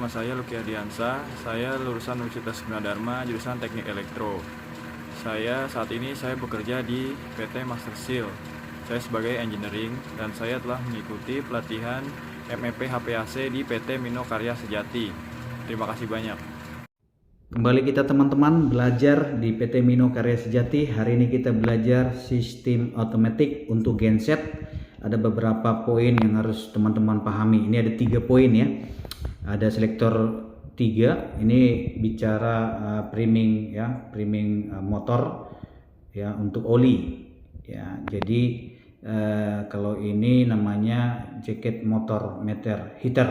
nama saya Luki Ardiansa. Saya lulusan Universitas Gunadarma, jurusan Teknik Elektro. Saat ini bekerja di PT Master Seal. Saya sebagai engineering dan saya telah mengikuti pelatihan MEP HPAC di PT Mino Karya Sejati. Terima kasih banyak. Kembali kita teman-teman belajar di PT Mino Karya Sejati. Hari ini kita belajar sistem otomatik untuk genset. Ada beberapa poin yang harus teman-teman pahami. Ini ada 3 poin ya. Ada selektor 3. Ini bicara priming ya, priming motor ya untuk oli ya. Jadi kalau ini namanya jaket motor meter heater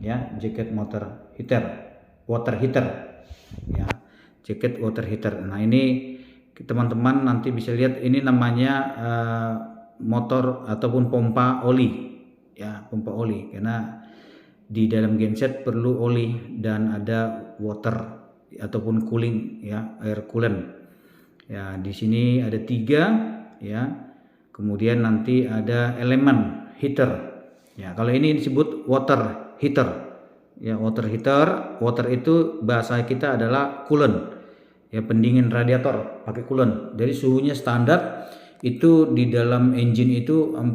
ya, jaket motor heater, water heater ya, jaket water heater. Nah ini teman-teman nanti bisa lihat ini namanya motor ataupun pompa oli ya, pompa oli, karena di dalam genset perlu oli dan ada water ataupun cooling ya, air coolant ya. Di sini ada 3 ya, kemudian nanti ada elemen heater ya. Kalau ini disebut water heater ya, water heater. Water itu bahasa kita adalah coolant ya, pendingin radiator pakai coolant. Jadi suhunya standar itu di dalam engine itu 40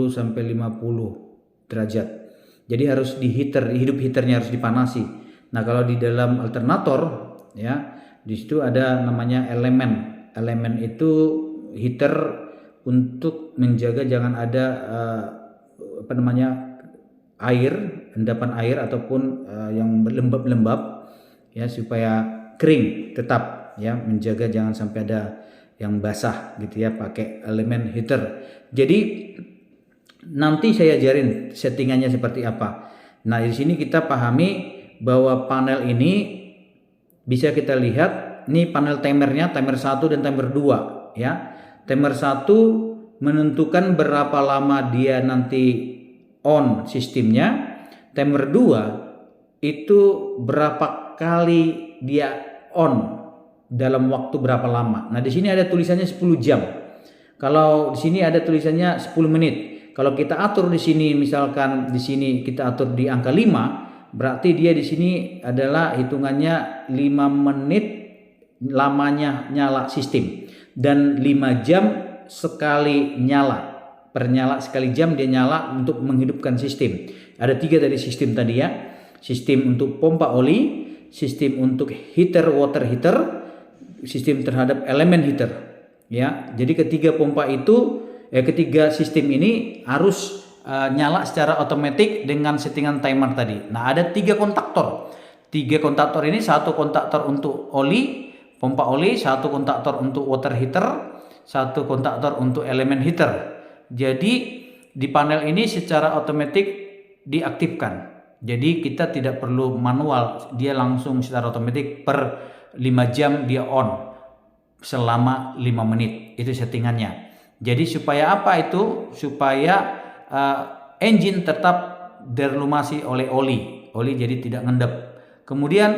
sampai 50 derajat. Jadi harus di heater, hidup heaternya harus dipanasi. Nah, kalau di dalam alternator ya, di situ ada namanya elemen. Elemen itu heater untuk menjaga jangan ada air, endapan air ataupun yang lembab-lembab ya, supaya kering tetap ya, menjaga jangan sampai ada yang basah gitu ya, pakai elemen heater. Jadi nanti saya ajarin settingannya seperti apa. Nah, di sini kita pahami bahwa panel ini bisa kita lihat, ini panel timernya, timer 1 dan timer 2 ya. Timer 1 menentukan berapa lama dia nanti on sistemnya. Timer 2 itu berapa kali dia on dalam waktu berapa lama. Nah, di sini ada tulisannya 10 jam. Kalau di sini ada tulisannya 10 menit. Kalau kita atur di sini, misalkan di sini kita atur di angka 5, berarti dia di sini adalah hitungannya 5 menit lamanya nyala sistem dan 5 jam sekali nyala. Per nyala sekali jam dia nyala untuk menghidupkan sistem. Ada 3 dari sistem tadi ya. Sistem untuk pompa oli, sistem untuk heater, water heater, sistem terhadap elemen heater ya. Jadi ketiga sistem ini harus nyala secara otomatis dengan settingan timer tadi. Nah, ada 3 kontaktor. 3 kontaktor ini, 1 kontaktor untuk oli, pompa oli, 1 kontaktor untuk water heater, 1 kontaktor untuk elemen heater. Jadi di panel ini secara otomatis diaktifkan. Jadi kita tidak perlu manual, dia langsung secara otomatis per 5 jam dia on selama 5 menit. Itu settingannya. Jadi supaya apa itu? Supaya engine tetap dirlumasi oleh oli. Oli jadi tidak ngendap. Kemudian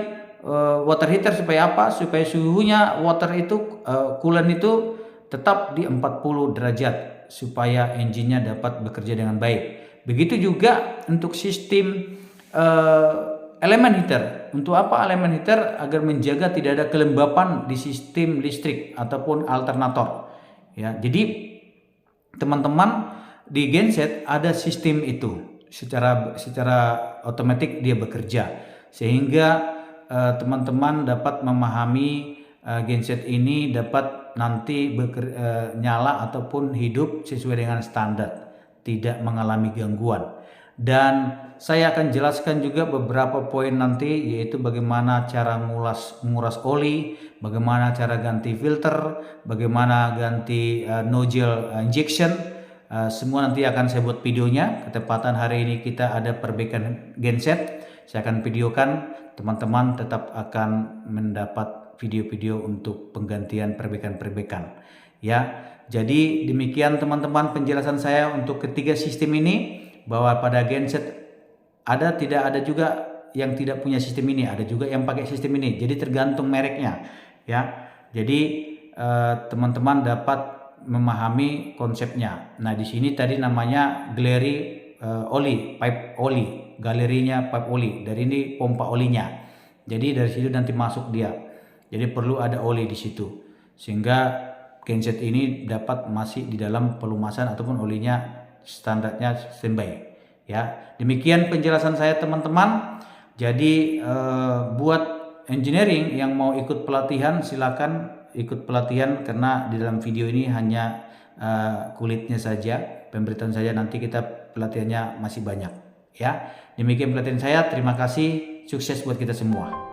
water heater supaya apa? Supaya suhunya water itu coolant itu tetap di 40 derajat supaya engine-nya dapat bekerja dengan baik. Begitu juga untuk sistem elemen heater. Untuk apa elemen heater? Agar menjaga tidak ada kelembapan di sistem listrik ataupun alternator. Ya, jadi teman-teman di genset ada sistem itu secara otomatis dia bekerja, sehingga teman-teman dapat memahami genset ini dapat nanti nyala ataupun hidup sesuai dengan standar, tidak mengalami gangguan. Dan saya akan jelaskan juga beberapa poin nanti, yaitu bagaimana cara menguras oli, bagaimana cara ganti filter, bagaimana ganti nozzle injection. Semua nanti akan saya buat videonya. Ketepatan hari ini kita ada perbaikan genset, saya akan videokan. Teman-teman tetap akan mendapat video-video untuk penggantian perbaikan ya. Jadi demikian teman-teman penjelasan saya untuk ketiga sistem ini, bahwa pada genset tidak ada juga yang tidak punya sistem ini, ada juga yang pakai sistem ini. Jadi tergantung mereknya ya. Jadi teman-teman dapat memahami konsepnya. Nah, di sini tadi namanya Glary oli, pipe oli, galerinya pipe oli. Dari ini pompa olinya. Jadi dari situ nanti masuk dia. Jadi perlu ada oli di situ. Sehingga genset ini dapat masih di dalam pelumasan ataupun olinya standarnya standby. Ya, demikian penjelasan saya teman-teman. Jadi buat engineering yang mau ikut pelatihan silakan ikut pelatihan, karena di dalam video ini hanya kulitnya saja, pemberitaan saja, nanti kita pelatihannya masih banyak ya. Demikian pelatihan saya, terima kasih, sukses buat kita semua.